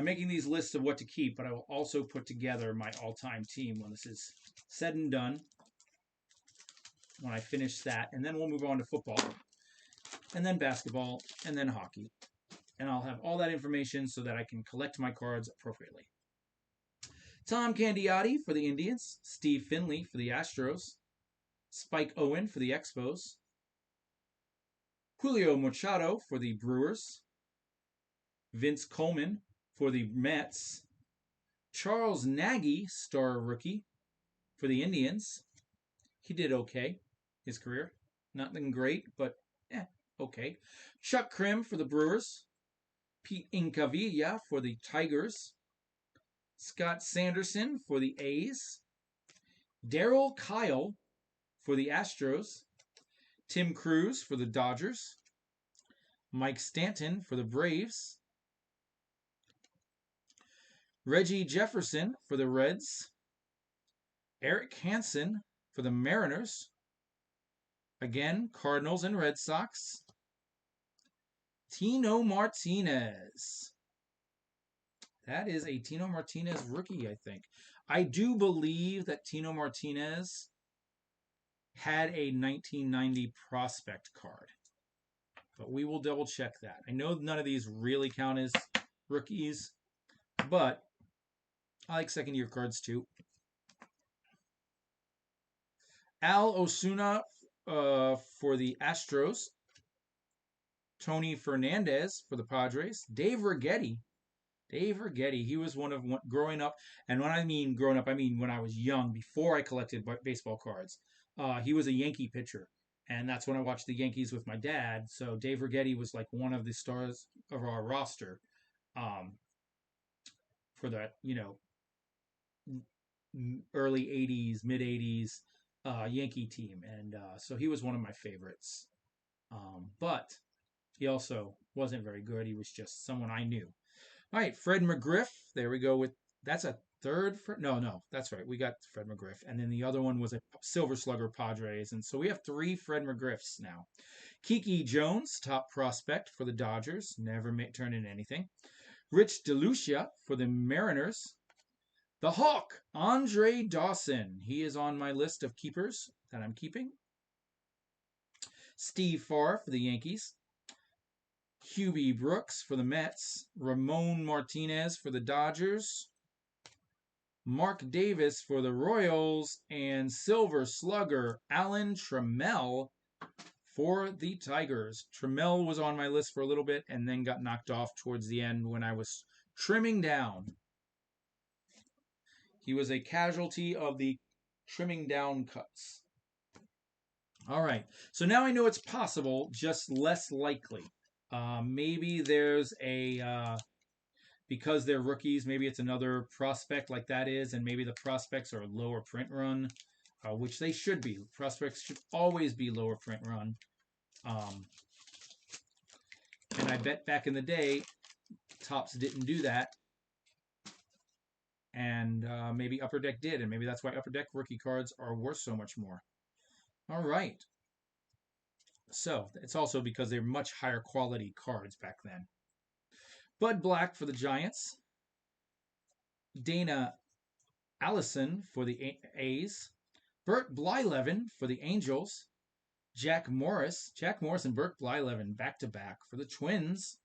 Speaker 1: making these lists of what to keep, but I will also put together my all-time team when this is said and done. When I finish that, and then we'll move on to football, and then basketball, and then hockey. And I'll have all that information so that I can collect my cards appropriately. Tom Candiotti for the Indians, Steve Finley for the Astros, Spike Owen for the Expos, Julio Machado for the Brewers, Vince Coleman for the Mets, Charles Nagy, star rookie, for the Indians. He did okay, his career. Nothing great, but okay. Chuck Krim for the Brewers, Pete Incavilla for the Tigers, Scott Sanderson for the A's. Darryl Kyle for the Astros. Tim Cruz for the Dodgers. Mike Stanton for the Braves. Reggie Jefferson for the Reds. Eric Hansen for the Mariners. Again, Cardinals and Red Sox. Tino Martinez. That is a Tino Martinez rookie, I think. I do believe that Tino Martinez had a 1990 prospect card. But we will double check that. I know none of these really count as rookies, but I like second year cards too. Al Osuna for the Astros. Tony Fernandez for the Padres. Dave Righetti. He was one of growing up, and when I mean growing up, I mean when I was young, before I collected baseball cards. He was a Yankee pitcher, and that's when I watched the Yankees with my dad. So Dave Righetti was like one of the stars of our roster for that, early 80s, mid 80s Yankee team. And so he was one of my favorites. But he also wasn't very good. He was just someone I knew. All right, Fred McGriff. There we go. That's a third. No, that's right. We got Fred McGriff. And then the other one was a Silver Slugger Padres. And so we have 3 Fred McGriffs now. Kiki Jones, top prospect for the Dodgers. Never turned into anything. Rich DeLucia for the Mariners. The Hawk, Andre Dawson. He is on my list of keepers that I'm keeping. Steve Farr for the Yankees. Hubie Brooks for the Mets. Ramon Martinez for the Dodgers. Mark Davis for the Royals. And Silver Slugger Alan Trammell for the Tigers. Trammell was on my list for a little bit and then got knocked off towards the end when I was trimming down. He was a casualty of the trimming down cuts. All right. So now I know it's possible, just less likely. Maybe there's because they're rookies, maybe it's another prospect like that is, and maybe the prospects are lower print run, which they should be. Prospects should always be lower print run. And I bet back in the day, Topps didn't do that. And maybe Upper Deck did, and maybe that's why Upper Deck rookie cards are worth so much more. All right. So it's also because they're much higher quality cards back then. Bud Black for the Giants. Dana Allison for the A's. Bert Blyleven for the Angels. Jack Morris and Bert Blyleven back-to-back for the Twins.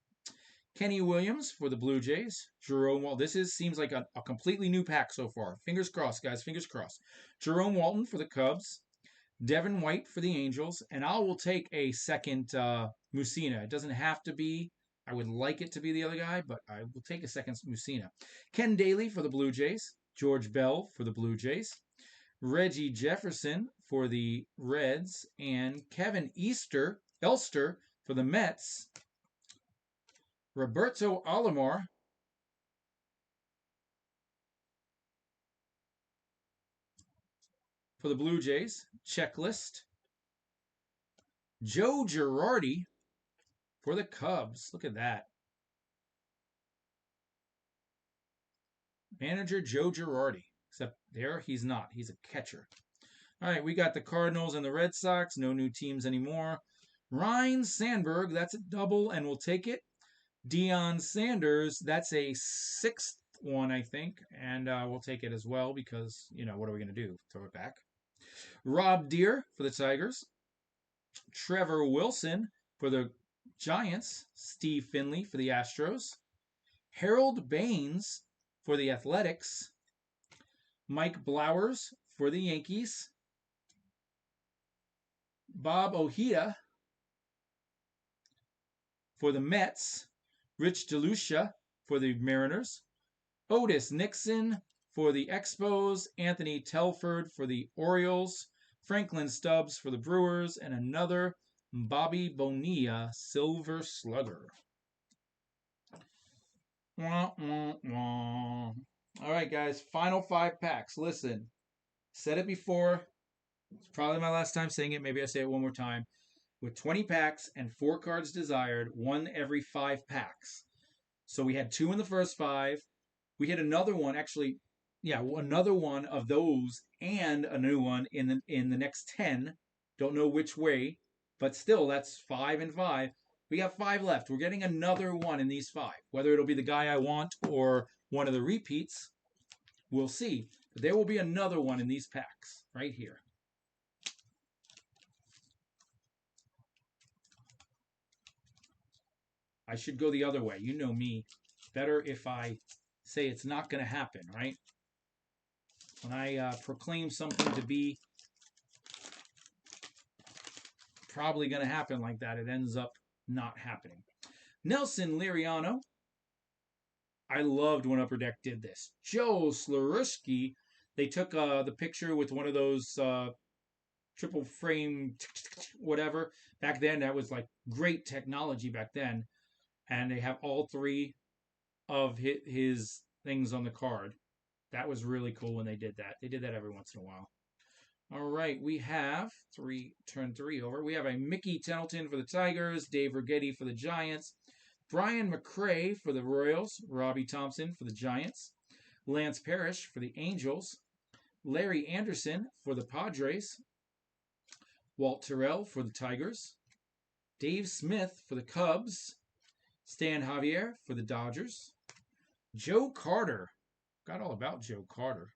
Speaker 1: Kenny Williams for the Blue Jays. Jerome Walton. Seems like a completely new pack so far. Fingers crossed, guys. Fingers crossed. Jerome Walton for the Cubs. Devin White for the Angels. And I will take a second Mussina. It doesn't have to be. I would like it to be the other guy, but I will take a second Mussina. Ken Daly for the Blue Jays. George Bell for the Blue Jays. Reggie Jefferson for the Reds. And Kevin Elster for the Mets. Roberto Alomar for the Blue Jays. Checklist. Joe Girardi for the Cubs. Look at that. Manager Joe Girardi. Except there he's not. He's a catcher. All right, we got the Cardinals and the Red Sox. No new teams anymore. Ryne Sandberg, that's a double, and we'll take it. Deion Sanders, that's a 6th one, I think, and we'll take it as well because, what are we going to do? Throw it back. Rob Deere for the Tigers. Trevor Wilson for the Giants. Steve Finley for the Astros. Harold Baines for the Athletics. Mike Blowers for the Yankees. Bob Ojeda for the Mets. Rich DeLucia for the Mariners. Otis Nixon for the Expos. Anthony Telford for the Orioles. Franklin Stubbs for the Brewers. And another Bobby Bonilla Silver Slugger. Wah, wah, wah. All right, guys. Final 5 packs. Listen, said it before. It's probably my last time saying it. Maybe I say it one more time. With 20 packs and 4 cards desired, one every 5 packs. So we had 2 in the first 5. We hit another one, actually, yeah, another one of those and a new one in the next 10. Don't know which way, but still, that's 5 and 5. We have 5 left. We're getting another one in these 5. Whether it'll be the guy I want or one of the repeats, we'll see. But there will be another one in these packs right here. I should go the other way. You know me. Better if I say it's not going to happen, right? When I proclaim something to be probably going to happen like that, it ends up not happening. Nelson Liriano. I loved when Upper Deck did this. Joe Slurusky. They took the picture with one of those triple frame whatever. Back then, that was like great technology back then. And they have all 3 of his things on the card. That was really cool when they did that. They did that every once in a while. All right, we have turn 3 over. We have a Mickey Tettleton for the Tigers, Dave Righetti for the Giants, Brian McRae for the Royals, Robbie Thompson for the Giants, Lance Parrish for the Angels, Larry Anderson for the Padres, Walt Terrell for the Tigers, Dave Smith for the Cubs, Stan Javier for the Dodgers, Joe Carter. Got all about Joe Carter.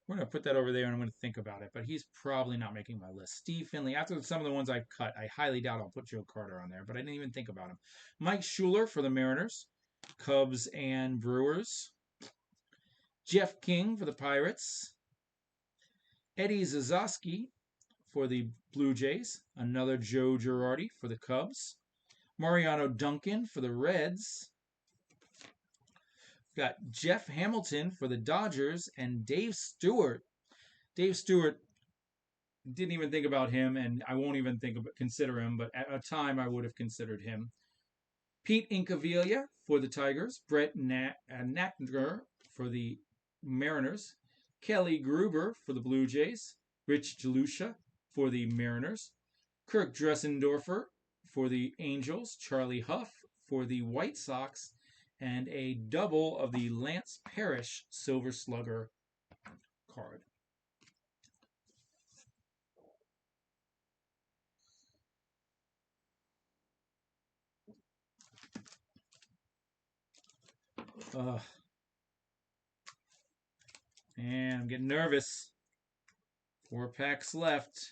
Speaker 1: We're going to put that over there and I'm going to think about it, but he's probably not making my list. Steve Finley. After some of the ones I've cut, I highly doubt I'll put Joe Carter on there, but I didn't even think about him. Mike Schuler for the Mariners, Cubs and Brewers. Jeff King for the Pirates. Eddie Zazowski for the Blue Jays. Another Joe Girardi for the Cubs. Mariano Duncan for the Reds. Got Jeff Hamilton for the Dodgers and Dave Stewart. Dave Stewart, didn't even think about him, and I won't even consider him, but at a time I would have considered him. Pete Incaviglia for the Tigers. Brett Natner for the Mariners. Kelly Gruber for the Blue Jays. Rich Delusha for the Mariners. Kirk Dressendorfer for the Angels. Charlie Huff for the White Sox. And a double of the Lance Parrish Silver Slugger card. And I'm getting nervous. 4 packs left.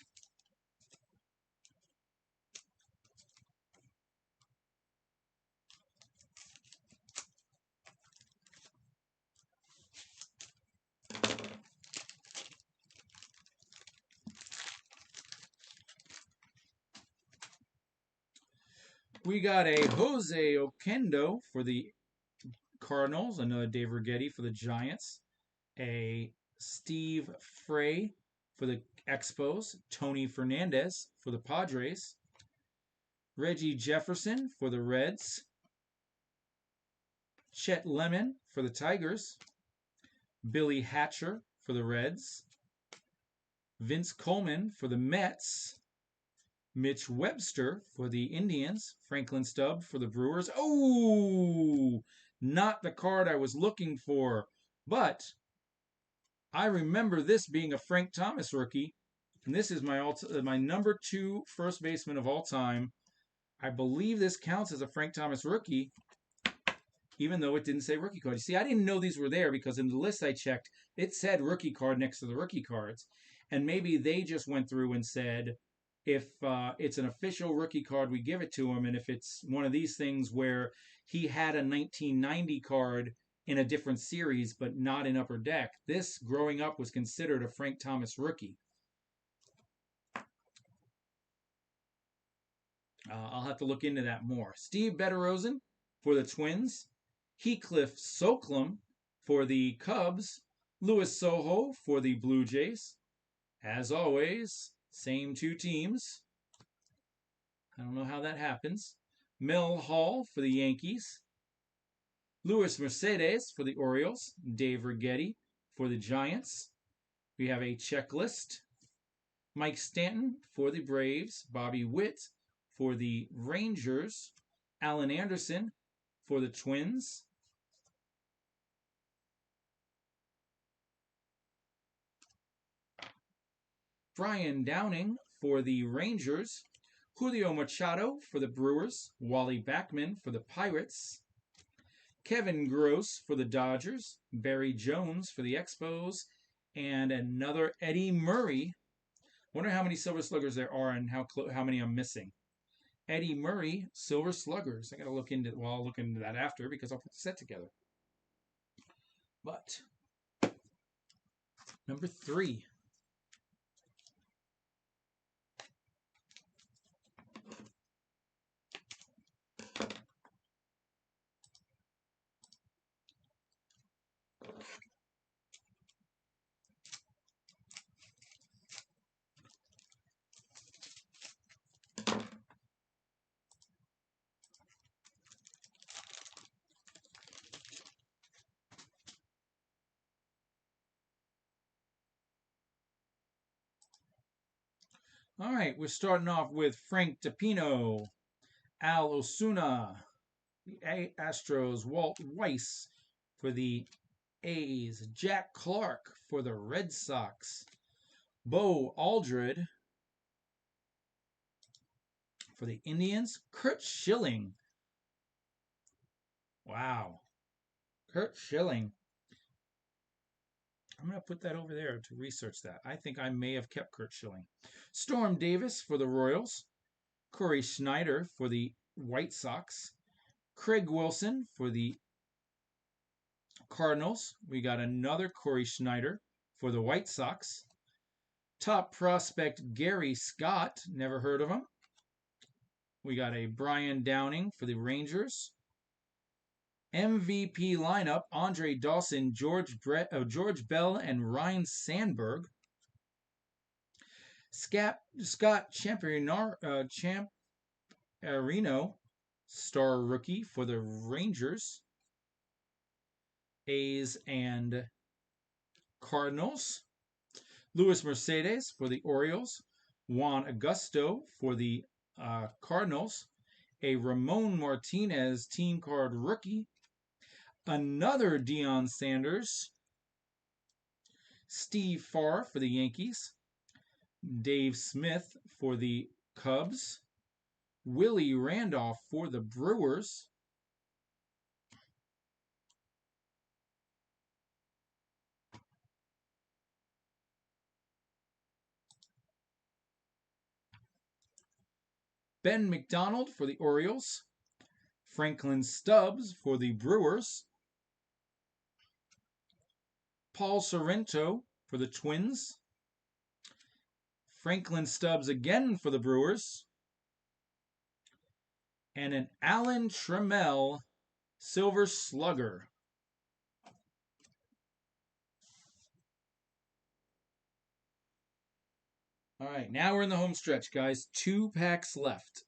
Speaker 1: We got a Jose Oquendo for the Cardinals, another Dave Righetti for the Giants, a Steve Frey for the Expos, Tony Fernandez for the Padres, Reggie Jefferson for the Reds, Chet Lemon for the Tigers, Billy Hatcher for the Reds, Vince Coleman for the Mets, Mitch Webster for the Indians, Franklin Stubb for the Brewers. Oh, not the card I was looking for, but I remember this being a Frank Thomas rookie, and this is my number 2 first baseman of all time. I believe this counts as a Frank Thomas rookie, even though it didn't say rookie card. You see, I didn't know these were there because in the list I checked, it said rookie card next to the rookie cards, and maybe they just went through and said, if it's an official rookie card, we give it to him. And if it's one of these things where he had a 1990 card in a different series, but not in Upper Deck, this growing up was considered a Frank Thomas rookie. I'll have to look into that more. Steve Betterosen for the Twins. Heathcliff Soclam for the Cubs. Luis Sojo for the Blue Jays. As always, same 2 teams. I don't know how that happens. Mel Hall for the Yankees. Luis Mercedes for the Orioles. Dave Righetti for the Giants. We have a checklist. Mike Stanton for the Braves. Bobby Witt for the Rangers. Alan Anderson for the Twins. Brian Downing for the Rangers. Julio Machado for the Brewers. Wally Backman for the Pirates. Kevin Gross for the Dodgers. Barry Jones for the Expos. And another Eddie Murray. Wonder how many Silver Sluggers there are and how many I'm missing. Eddie Murray, Silver Sluggers. I got to look into it. Well, I'll look into that after because I'll put the set together. But number 3. All right, we're starting off with Frank DePino, Al Osuna, the Astros, Walt Weiss for the A's, Jack Clark for the Red Sox, Bo Aldred for the Indians, Kurt Schilling. Wow. Kurt Schilling. I'm going to put that over there to research that. I think I may have kept Kurt Schilling. Storm Davis for the Royals, Corey Schneider for the White Sox, Craig Wilson for the Cardinals. We got another Corey Schneider for the White Sox. Top prospect Gary Scott, never heard of him. We got a Brian Downing for the Rangers. MVP lineup, Andre Dawson, George Bell, and Ryan Sandberg. Scott Champerino, star rookie for the Rangers, A's, and Cardinals. Luis Mercedes for the Orioles. Juan Augusto for the Cardinals. A Ramon Martinez team card rookie. Another Deion Sanders. Steve Farr for the Yankees. Dave Smith for the Cubs. Willie Randolph for the Brewers. Ben McDonald for the Orioles. Franklin Stubbs for the Brewers. Paul Sorrento for the Twins. Franklin Stubbs again for the Brewers. And an Alan Trammell Silver Slugger. All right, now we're in the home stretch, guys. 2 packs left.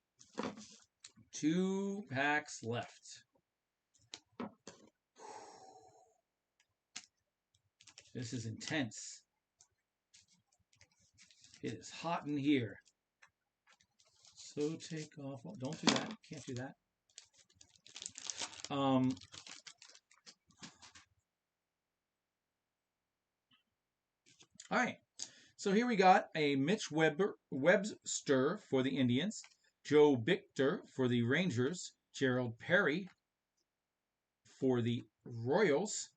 Speaker 1: 2 packs left. This is intense. It is hot in here. So take off. Oh, don't do that. Can't do that. All right. So here we got a Mitch Webster for the Indians, Joe Bichter for the Rangers, Gerald Perry for the Royals.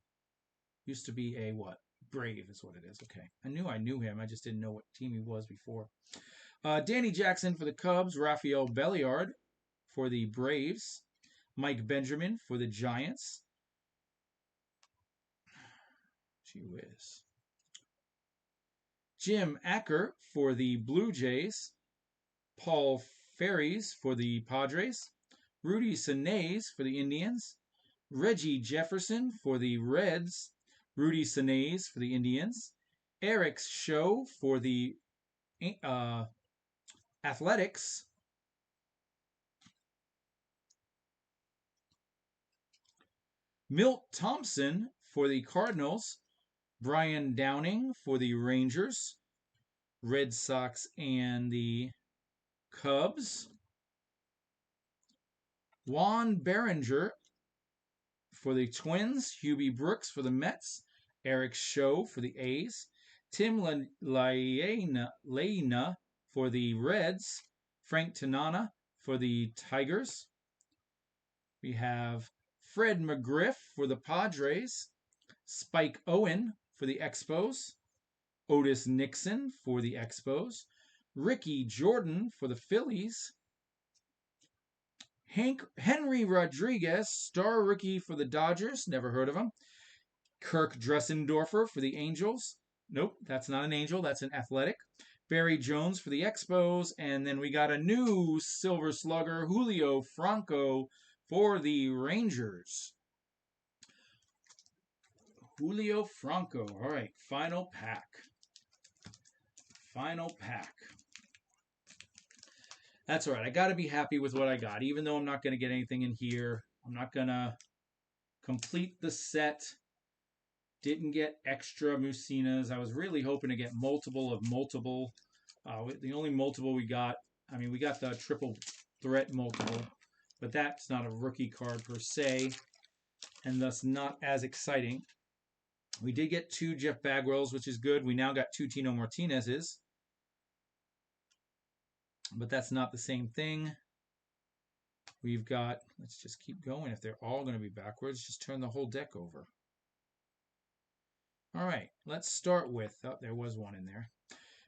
Speaker 1: Used to be a what? Brave is what it is. Okay. I knew him. I just didn't know what team he was before. Danny Jackson for the Cubs, Rafael Belliard for the Braves, Mike Benjamin for the Giants. Gee whiz. Jim Acker for the Blue Jays, Paul Ferries for the Padres, Rudy Sanays for the Indians, Reggie Jefferson for the Reds, Rudy Sanays for the Indians, Eric Show for the Athletics, Milt Thompson for the Cardinals. Brian Downing for the Rangers, Red Sox, and the Cubs. Juan Berenger for the Twins. Hubie Brooks for the Mets. Eric Show for the A's. Tim Laina for the Reds. Frank Tanana for the Tigers. We have Fred McGriff for the Padres. Spike Owen for the Expos. Otis Nixon for the Expos. Ricky Jordan for the Phillies. Henry Rodriguez, star rookie for the Dodgers. Never heard of him. Kirk Dressendorfer for the Angels. Nope, that's not an Angel. That's an Athletic. Barry Jones for the Expos. And then we got a new Silver Slugger, Julio Franco for the Rangers. Julio Franco. All right, final pack. Final pack. That's all right. I got to be happy with what I got. Even though I'm not going to get anything in here. I'm not going to complete the set. Didn't get extra Musinas. I was really hoping to get multiple of multiple. The only multiple we got, I mean, we got the triple threat multiple. But that's not a rookie card per se. And thus not as exciting. We did get 2 Jeff Bagwells, which is good. We now got 2 Tino Martinez's. But that's not the same thing. We've got, let's just keep going. If they're all going to be backwards, just turn the whole deck over. All right, let's start with, oh, there was one in there.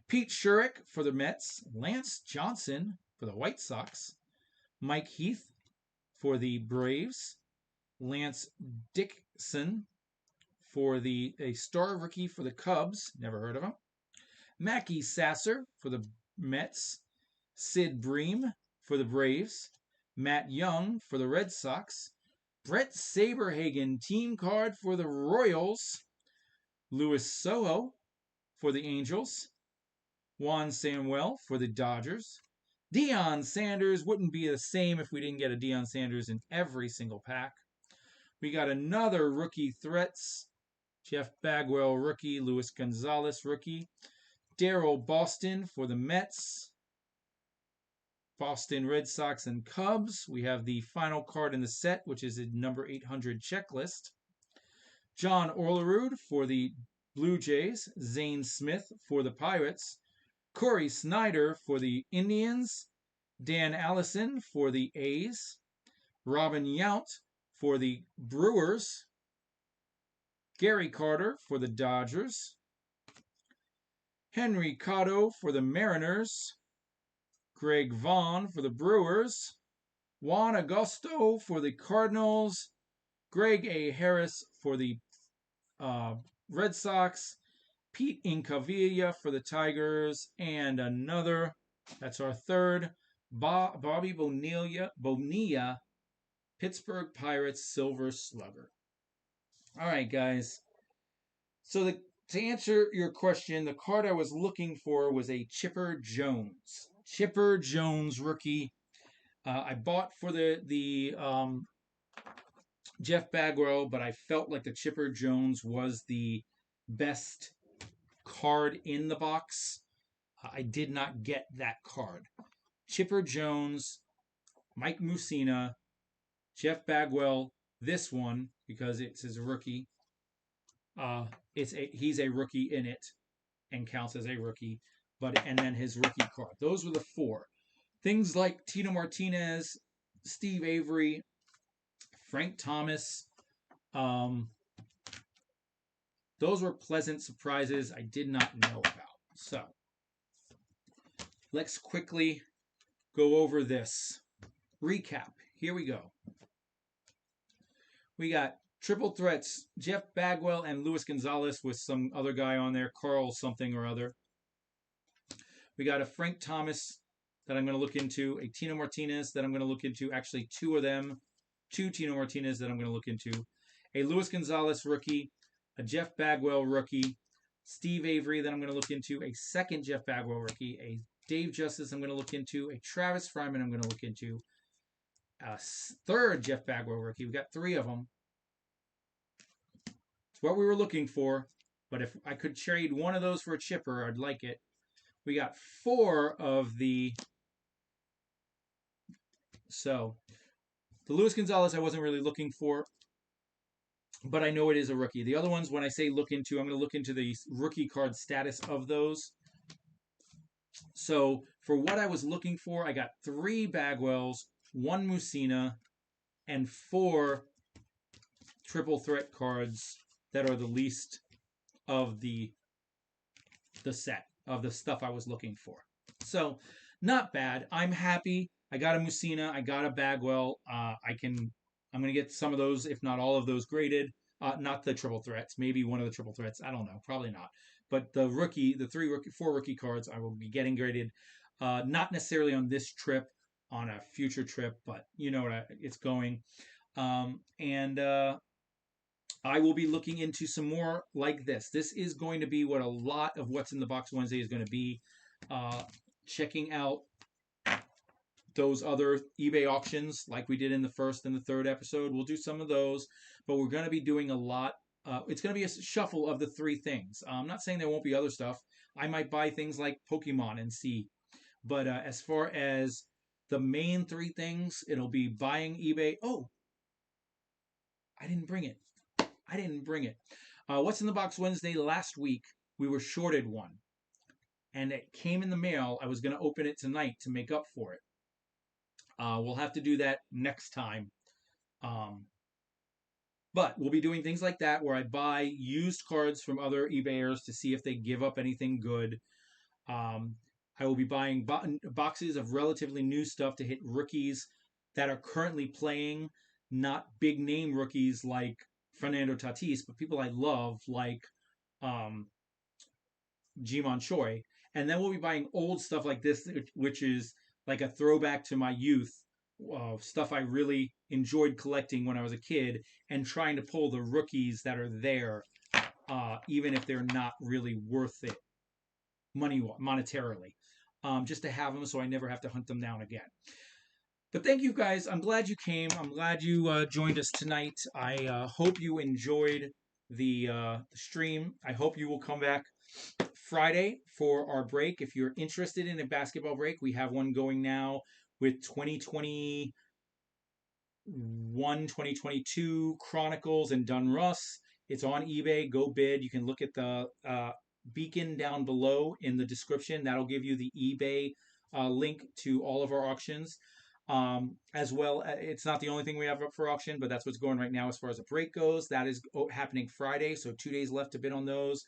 Speaker 1: Pete Shurik for the Mets. Lance Johnson for the White Sox. Mike Heath for the Braves. Lance Dixon for a star rookie for the Cubs. Never heard of him. Mackie Sasser for the Mets. Sid Bream for the Braves. Matt Young for the Red Sox. Brett Saberhagen team card for the Royals. Luis Soho for the Angels. Juan Samuel for the Dodgers. Deion Sanders wouldn't be the same if we didn't get a Deion Sanders in every single pack. We got another rookie threats. Jeff Bagwell rookie. Luis Gonzalez rookie. Daryl Boston for the Mets. Boston Red Sox and Cubs. We have the final card in the set, which is a number 800 checklist. John Olerud for the Blue Jays. Zane Smith for the Pirates. Corey Snyder for the Indians. Dan Allison for the A's. Robin Yount for the Brewers. Gary Carter for the Dodgers. Henry Cotto for the Mariners. Greg Vaughn for the Brewers. Juan Agosto for the Cardinals. Greg A. Harris for the Red Sox. Pete Incavilla for the Tigers. And another, that's our third, Bobby Bonilla, Pittsburgh Pirates Silver Slugger. All right, guys. So to answer your question, the card I was looking for was a Chipper Jones. Chipper Jones rookie. I bought for the Jeff Bagwell, but I felt like the Chipper Jones was the best card in the box. I did not get that card. Chipper Jones, Mike Mussina, Jeff Bagwell, this one, because it's his rookie. He's a rookie in it and counts as a rookie. And then his rookie card. Those were the 4. Things like Tino Martinez, Steve Avery, Frank Thomas. Those were pleasant surprises I did not know about. So, let's quickly go over this. Recap. Here we go. We got triple threats, Jeff Bagwell and Luis Gonzalez with some other guy on there, Carl something or other. We got a Frank Thomas that I'm going to look into, a Tino Martinez that I'm going to look into, actually 2 of them, 2 Tino Martinez that I'm going to look into, a Luis Gonzalez rookie, a Jeff Bagwell rookie, Steve Avery that I'm going to look into, a second Jeff Bagwell rookie, a Dave Justice I'm going to look into, a Travis Fryman I'm going to look into, a third Jeff Bagwell rookie. We got 3 of them. It's what we were looking for. But if I could trade one of those for a chipper, I'd like it. We got 4 of the. So the Luis Gonzalez I wasn't really looking for, but I know it is a rookie. The other ones, when I say look into, I'm going to look into the rookie card status of those. So for what I was looking for, I got 3 Bagwells, 1 Musina, and 4 triple threat cards that are the least of the set of the stuff I was looking for. So not bad. I'm happy. I got a Musina. I got a Bagwell. I'm gonna get some of those, if not all of those, graded. Not the triple threats. Maybe one of the triple threats. I don't know. Probably not. But the 4 rookie cards, I will be getting graded. Not necessarily on this trip, on a future trip, but you know what it's going. And I will be looking into some more like this. This is going to be what a lot of What's in the Box Wednesday is going to be. Checking out those other eBay auctions like we did in the first and the third episode. We'll do some of those, but we're going to be doing a lot. It's going to be a shuffle of the 3 things. I'm not saying there won't be other stuff. I might buy things like Pokemon and see. But as far as the main 3 things, it'll be buying eBay. Oh, I didn't bring it. What's in the Box Wednesday last week, we were shorted one. And it came in the mail. I was going to open it tonight to make up for it. We'll have to do that next time. But we'll be doing things like that where I buy used cards from other eBayers to see if they give up anything good. I will be buying boxes of relatively new stuff to hit rookies that are currently playing, not big name rookies like Fernando Tatis, but people I love like Jimon Choi. And then we'll be buying old stuff like this, which is like a throwback to my youth, stuff I really enjoyed collecting when I was a kid, and trying to pull the rookies that are there, even if they're not really worth it monetarily, just to have them so I never have to hunt them down again. But thank you guys. I'm glad you came. I'm glad you joined us tonight. I hope you enjoyed the stream. I hope you will come back Friday for our break. If you're interested in a basketball break, we have one going now with 2021, 2022 Chronicles and Dunruss. It's on eBay. Go bid. You can look at the beacon down below in the description. That'll give you the eBay link to all of our auctions. As well, it's not the only thing we have up for auction, but that's what's going right now as far as the break goes. That is happening Friday, so 2 days left to bid on those.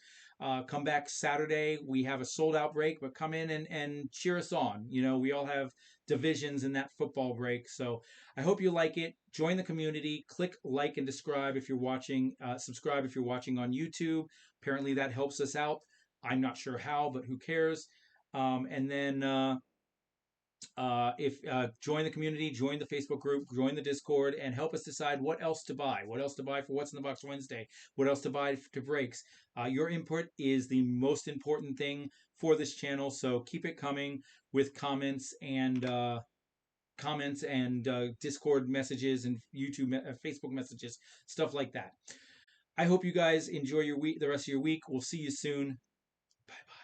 Speaker 1: Come back Saturday. We have a sold out break, but come in and cheer us on. You know, we all have divisions in that football break. So I hope you like it. Join the community. Click like and subscribe if you're watching. Subscribe if you're watching on YouTube. Apparently that helps us out. I'm not sure how, but who cares? And then if join the community, join the Facebook group, join the Discord, and help us decide what else to buy. What else to buy for What's in the Box Wednesday? What else to buy to breaks? Your input is the most important thing for this channel, so keep it coming with comments and Discord messages and YouTube, Facebook messages, stuff like that. I hope you guys enjoy your week, the rest of your week. We'll see you soon. Bye bye.